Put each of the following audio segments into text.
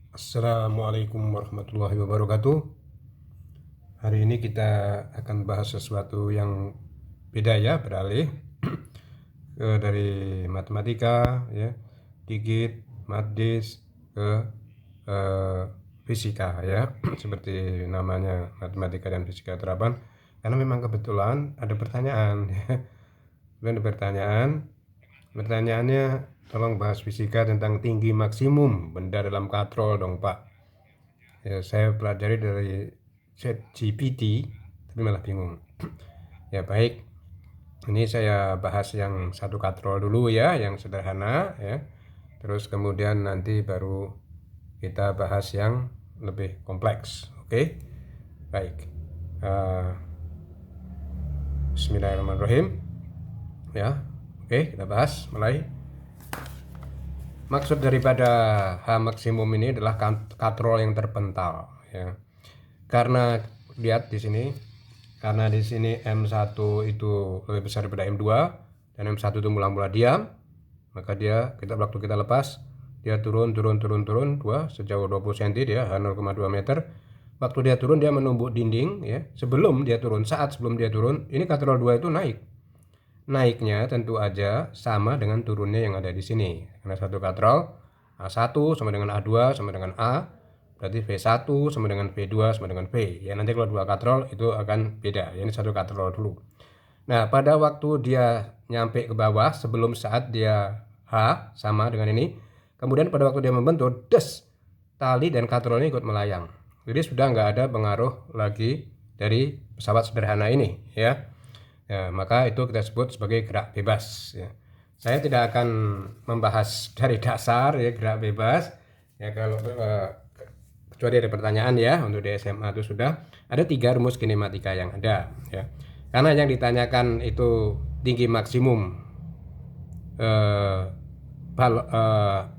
Assalamualaikum warahmatullahi wabarakatuh. Hari ini kita akan bahas sesuatu yang beda ya, beralih dari matematika ya, digit, mathis ke eh, fisika ya, seperti namanya matematika dan fisika terapan. Karena memang kebetulan ada pertanyaan ya. Kemudian ada pertanyaan. Pertanyaannya, tolong bahas fisika tentang tinggi maksimum benda dalam katrol dong Pak. Ya, saya pelajari dari ChatGPT, tapi malah bingung. Ya baik, ini saya bahas yang satu katrol dulu ya, yang sederhana ya. Terus kemudian nanti baru kita bahas yang lebih kompleks. Oke, baik. Uh, Bismillahirrahmanirrahim. Ya, oke kita bahas mulai. Maksud daripada H maksimum ini adalah katrol yang terpental ya. Karena lihat di sini, karena di sini M1 itu lebih besar daripada M2 dan M1 itu mula-mula diam, maka kita waktu kita lepas dia turun 2 sejauh 20 cm dia 0,2 meter. Waktu dia turun dia menumbuk dinding ya. Saat sebelum dia turun, ini katrol 2 itu naik. Naiknya tentu aja sama dengan turunnya yang ada di sini. Karena satu katrol A1 sama dengan A2 sama dengan A, berarti V1 sama dengan V2 sama dengan V. Ya nanti kalau dua katrol itu akan beda. Ya, ini satu katrol dulu. Nah, pada waktu dia nyampe ke bawah sebelum saat dia H sama dengan ini, kemudian pada waktu dia membentur, tali dan katrolnya ikut melayang. Jadi sudah nggak ada pengaruh lagi dari pesawat sederhana ini ya. Ya, maka itu kita sebut sebagai gerak bebas ya. Saya tidak akan membahas dari dasar ya gerak bebas ya, kalau kecuali ada pertanyaan ya. Untuk di SMA itu sudah ada 3 rumus kinematika yang ada ya. Karena yang ditanyakan itu tinggi maksimum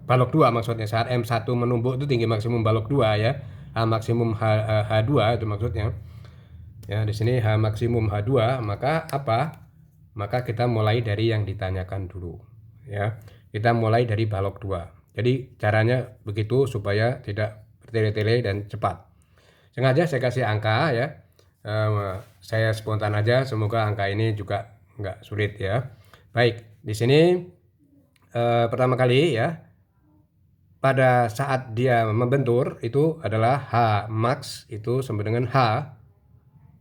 balok 2, maksudnya saat M1 menumbuk itu tinggi maksimum balok 2 ya. H maksimum H2 itu maksudnya. Ya, di sini H maksimum H2, maka apa? Maka kita mulai dari yang ditanyakan dulu. Ya, kita mulai dari balok 2. Jadi caranya begitu supaya tidak bertele-tele dan cepat. Sengaja saya kasih angka ya. Saya spontan aja, semoga angka ini juga nggak sulit ya. Baik, di sini pertama kali ya, pada saat dia membentur itu adalah H max itu sama dengan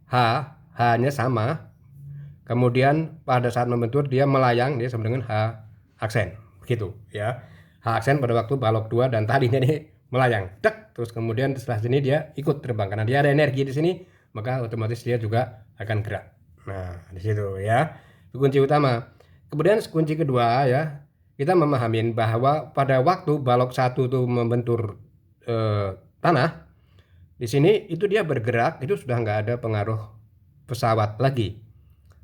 H-nya sama. Kemudian pada saat membentur dia melayang, dia sama dengan H aksen. Begitu ya. H aksen pada waktu balok 2 dan talinya ini melayang. Terus kemudian setelah sini dia ikut terbang. Karena dia ada energi di sini, maka otomatis dia juga akan gerak. Nah, di situ ya. Itu kunci utama. Kemudian kunci kedua ya, kita memahami bahwa pada waktu balok 1 itu membentur tanah, di sini itu dia bergerak, itu sudah nggak ada pengaruh pesawat lagi.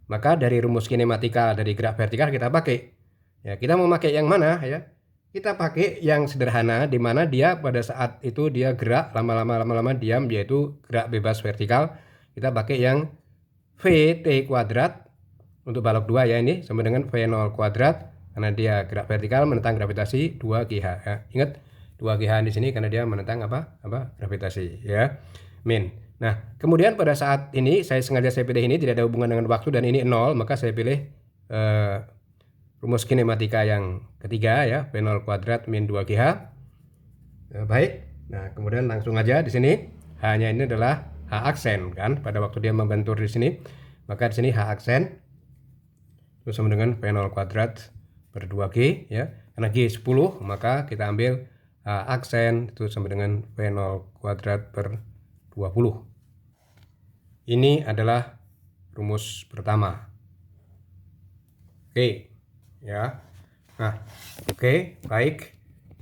Maka dari rumus kinematika dari gerak vertikal kita pakai. Ya, kita mau pakai yang mana ya? Kita pakai yang sederhana di mana dia pada saat itu dia gerak lama-lama diam, yaitu gerak bebas vertikal. Kita pakai yang VT kuadrat untuk balok 2 ya, ini sama dengan V0 kuadrat karena dia gerak vertikal menentang gravitasi 2GH ya. Ingat 2GH di sini karena dia menentang apa gravitasi ya, min. Nah, kemudian pada saat ini saya pilih ini tidak ada hubungan dengan waktu dan ini 0, maka saya pilih rumus kinematika yang ketiga ya, V0 kuadrat min 2GH. Baik. Nah, kemudian langsung aja di sini H-nya ini adalah H aksen kan pada waktu dia membentur di sini. Maka di sini H aksen itu sama dengan V0 kuadrat per 2G ya. Karena G 10, maka kita ambil H aksen itu sama dengan V0 kuadrat per 20. Ini adalah rumus pertama. Oke, ya. Nah, oke, baik.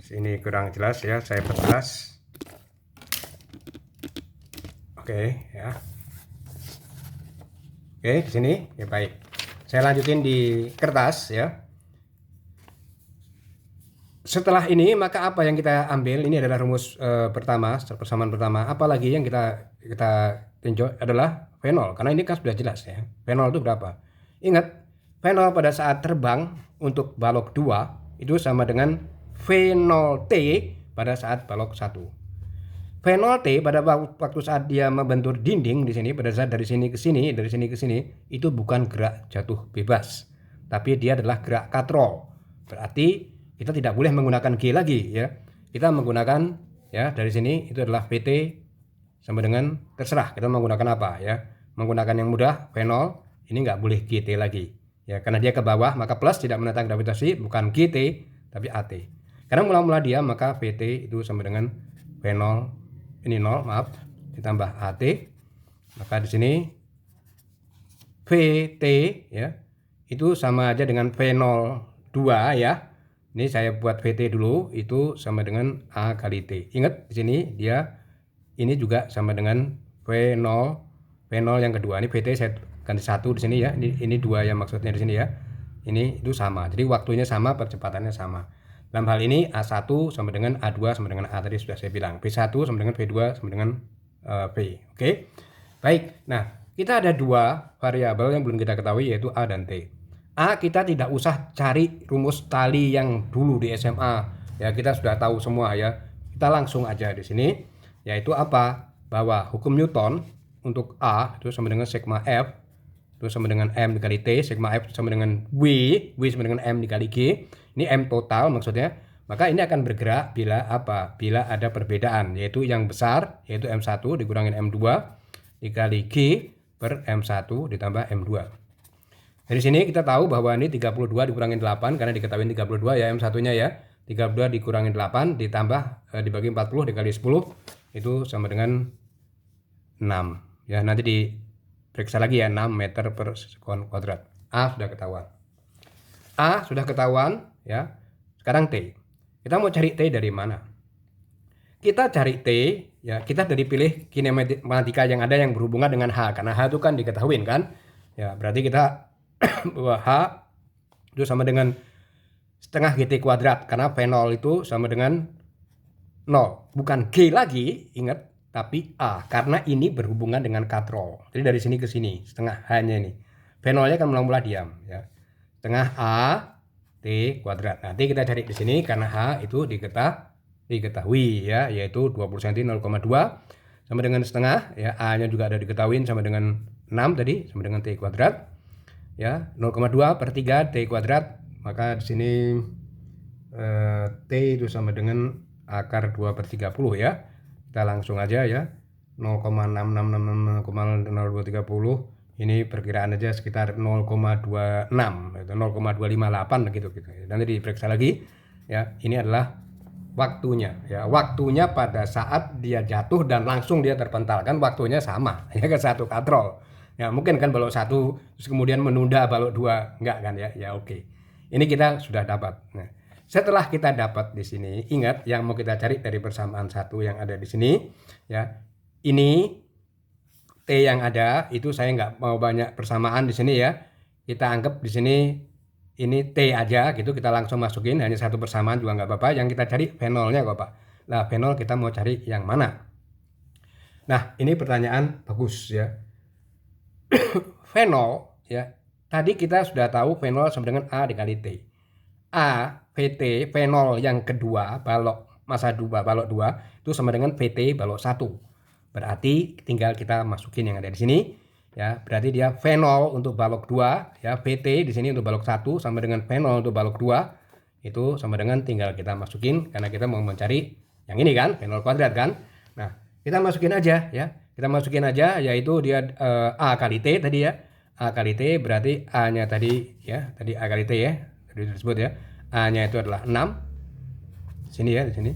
Ini kurang jelas ya, saya perjelas. Oke, ya. Oke, di sini ya, baik. Saya lanjutin di kertas ya. Setelah ini maka apa yang kita ambil? Ini adalah rumus pertama, persamaan pertama. Apalagi yang kita tinjau adalah V0, karena ini kan sudah jelas ya. V0 itu berapa? Ingat, V0 pada saat terbang untuk balok 2 itu sama dengan V0T pada saat balok 1. V0T pada waktu saat dia membentur dinding di sini, pada saat dari sini ke sini, dari sini ke sini, itu bukan gerak jatuh bebas, tapi dia adalah gerak katrol. Berarti kita tidak boleh menggunakan G lagi ya. Kita menggunakan ya dari sini itu adalah VT sama dengan terserah kita menggunakan apa ya. Menggunakan yang mudah V0, ini nggak boleh GT lagi ya, karena dia ke bawah maka plus tidak menentang gravitasi, bukan GT tapi AT. Karena mula-mula dia maka VT itu sama dengan V0 ini 0 maaf ditambah AT, maka di sini VT ya itu sama aja dengan V02 ya. Ini saya buat VT dulu, itu sama dengan A kali T. Ingat di sini dia ini juga sama dengan V0 yang kedua. Ini VT saya ganti 1 di sini ya. Ini 2 yang maksudnya di sini ya. Ini itu sama. Jadi waktunya sama, percepatannya sama. Dalam hal ini A1 sama dengan A2 sama dengan A tadi sudah saya bilang. V1 sama dengan V2 sama dengan V. Oke. Baik. Nah, kita ada dua variabel yang belum kita ketahui yaitu A dan T. A kita tidak usah cari rumus tali yang dulu di SMA. Ya, kita sudah tahu semua ya. Kita langsung aja di sini yaitu apa? Bahwa hukum Newton untuk A itu sama dengan sigma F itu sama dengan M dikali T, sigma F sama dengan W sama dengan M dikali G. Ini M total maksudnya. Maka ini akan bergerak bila apa? Bila ada perbedaan, yaitu yang besar, yaitu M1 dikurangin M2 dikali G per M1 ditambah M2. Dari sini kita tahu bahwa ini 32 dikurangin 8, karena diketahui 32 ya M1-nya ya. 32 dikurangin 8 ditambah dibagi 40 dikali 10 itu sama dengan 6. Ya, nanti diperiksa lagi ya, 6 meter per sekon kuadrat. A sudah ketahuan. A sudah ketahuan ya. Sekarang T. Kita mau cari T dari mana? Kita cari T ya, kita dari pilih kinematika yang ada yang berhubungan dengan H, karena H itu kan diketahuin kan. Ya, berarti kita bahwa H itu sama dengan setengah GT kuadrat, karena V0 itu sama dengan 0. Bukan G lagi, ingat, tapi A, karena ini berhubungan dengan katrol. Jadi dari sini ke sini, setengah H-nya ini. V0-nya kan mula-mula diam ya. Setengah A T kuadrat. Nanti kita cari di sini karena H itu diketahui ya, yaitu 20 cm 0,2 sama dengan setengah ya. A-nya juga ada diketahuin sama dengan 6 tadi, sama dengan T kuadrat. Ya, 0,2 per 3 T kuadrat. Maka di sini T itu sama dengan akar 2 per 30 ya. Kita langsung aja ya. 0,6666,0230. Ini perkiraan aja sekitar 0,26 atau 0,258 gitu. Nanti diperiksa lagi ya. Ini adalah waktunya ya. Waktunya pada saat dia jatuh dan langsung dia terpental, kan waktunya sama ya ke satu katrol. Ya, mungkin kan balok 1 terus kemudian menunda balok 2, enggak kan ya. Ya oke. Ini kita sudah dapat. Nah, setelah kita dapat di sini, ingat yang mau kita cari dari persamaan 1 yang ada di sini ya. Ini T yang ada itu saya nggak mau banyak persamaan di sini ya. Kita anggap di sini ini T aja gitu, kita langsung masukin hanya satu persamaan juga nggak apa-apa. Yang kita cari V0-nya kok Pak. Nah, V0 kita mau cari yang mana? Nah, ini pertanyaan bagus ya. V0 ya. Tadi kita sudah tahu V0 sama dengan A dikali T. A VT V0 yang kedua balok massa 2 balok 2 itu sama dengan VT balok 1. Berarti tinggal kita masukin yang ada di sini ya. Berarti dia V0 untuk balok 2 ya, VT di sini untuk balok 1 sama dengan V0 untuk balok 2. Itu sama dengan tinggal kita masukin karena kita mau mencari yang ini kan, V0 kuadrat kan. Nah, kita masukin aja ya. Kita masukin aja yaitu dia A kali T tadi ya. A kali T berarti A-nya tadi ya, tadi A kali T ya. Tadi disebut ya. A-nya itu adalah 6. Sini ya, di sini.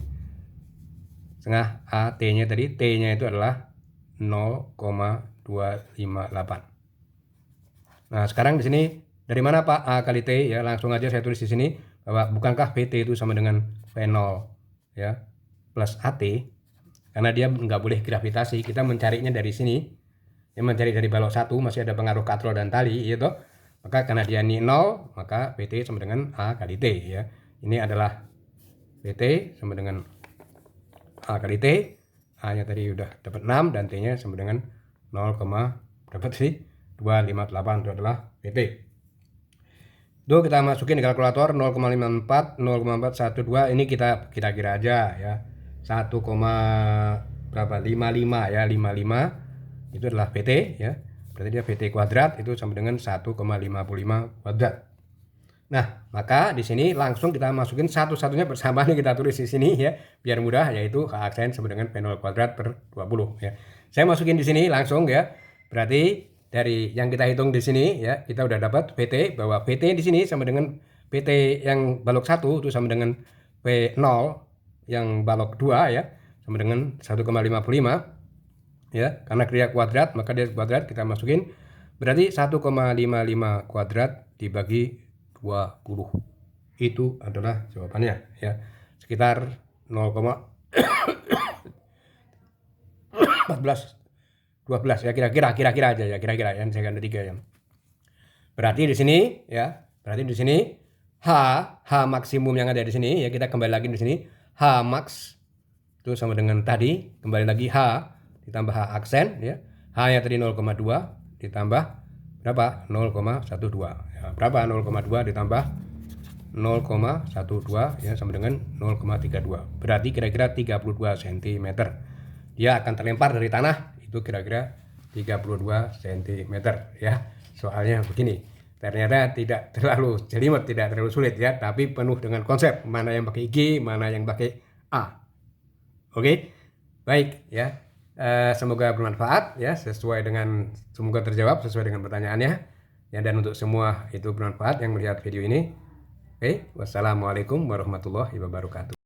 Setengah A, T-nya tadi, T-nya itu adalah 0,258. Nah, sekarang di sini dari mana Pak A kali T ya? Langsung aja saya tulis di sini bahwa bukankah VT itu sama dengan V0 ya plus AT, karena dia nggak boleh gravitasi. Kita mencarinya dari sini. Ya, mencari dari balok 1 masih ada pengaruh katrol dan tali gitu. Maka karena dia ini 0, maka VT sama dengan A kali T ya. Ini adalah VT sama dengan A kali T. A-nya tadi udah dapat 6 dan T-nya sama dengan 0, berapa sih? 258 itu adalah VT. Itu kita masukin di kalkulator 0,54, 0,412. Ini kita kira-kira aja ya. 1, berapa? 55 ya, 55 itu adalah VT ya. Berarti dia VT kuadrat itu sama dengan 1,55 kuadrat. Nah, maka di sini langsung kita masukin satu-satunya persamaan yang kita tulis di sini ya, biar mudah, yaitu H aksen sama dengan P0 kuadrat per 20 ya. Saya masukin di sini langsung ya. Berarti dari yang kita hitung di sini ya, kita udah dapat VT, bahwa VT di sini sama dengan PT yang balok 1 itu sama dengan P0 yang balok 2 ya, sama dengan 1,55 ya. Karena dia kuadrat, maka dia kuadrat kita masukin. Berarti 1,55 kuadrat dibagi 20. Itu adalah jawabannya ya. Sekitar 0,14 12 ya, kira-kira aja ya, kira-kira yang saya ganti 3 ya. Berarti di sini ya, berarti di sini H maksimum yang ada di sini ya, kita kembali lagi di sini. H max itu sama dengan tadi, kembali lagi H ditambah H aksen ya. H-nya tadi 0,2 ditambah berapa? 0,12 ya. Berapa 0,2 ditambah 0,12 ya, sama dengan 0,32. Berarti kira-kira 32 cm. Dia akan terlempar dari tanah itu kira-kira 32 cm ya. Soalnya begini, ternyata tidak terlalu jelimet, tidak terlalu sulit ya, tapi penuh dengan konsep, mana yang pakai G, mana yang pakai A. Oke, baik ya. Semoga bermanfaat ya, semoga terjawab sesuai dengan pertanyaannya ya, dan untuk semua itu bermanfaat yang melihat video ini. Oke, wassalamualaikum warahmatullahi wabarakatuh.